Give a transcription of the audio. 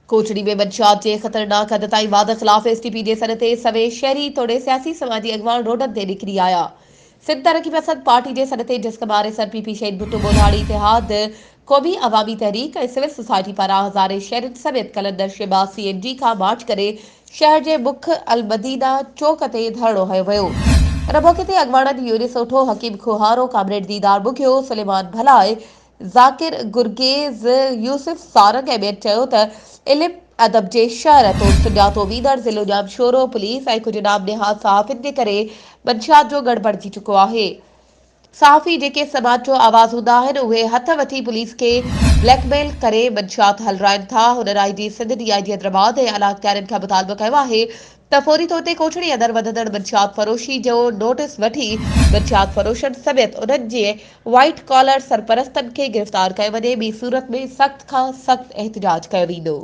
कोटड़ी में मंशियात जे ख़तरनाक हद ताईं वाद ख़िलाफ़ एसटीपी जे सॾ ते सवे शहरी तोड़े सियासी समाजी अॻवान रोडनि ते निकिरी आया। सिंध तरक़ी पसंद पार्टी जे सॾ ते जिस्म RSRPP शहीद भुट्टो ॿोलाणी इतिहाद क़ौमी अवामी तहरीक ऐं सिविल सोसाइटी पारां हज़ारे शहरनि समेत कलंदर शहबाज़ CNG खां मार्च करे शहर जे मुख्य अलमदीना चौक ते धरणो हयो वियो। इन मौक़े ते अॻवाननि यूनिस ओठो, हकीम खुहारो, कामरेड दीदार मुखियो, सुलेमान भलाए, ज़ाकिर गुरगेज़, यूसुफ सारंग ऐं ॿियनि चयो त इल्म अदब जे शहर तो सुञातो वींदड़ ज़िलो ॼामशोरो पुलिस ऐं कुझु नाम निहाद सहाफ़ियुनि जे करे मंशियात जो गड़बड़ थी चुको आहे। सहाफ़ी जेके समाज जो आवाज़ हूंदा आहिनि उहे हथ वठी पुलिस खे ब्लैकमेल करे मंशियात हलराइनि था। हुननि IG सिंध, DIG हैदराबाद ऐं आला अख़्तियारनि खां मुतालबो कयो आहे त फौरी तौर ते कोठड़ी अंदरि वधंदड़ मंशियात फरोशी जो नोटिस वठी मंशियात फरोशनि समेत उन्हनि जे वाइट कॉलर सरपरस्तनि खे गिरफ़्तार कयो वञे। ॿी सूरत में सख़्त खां सख़्त एहतिजाज कयो वेंदो।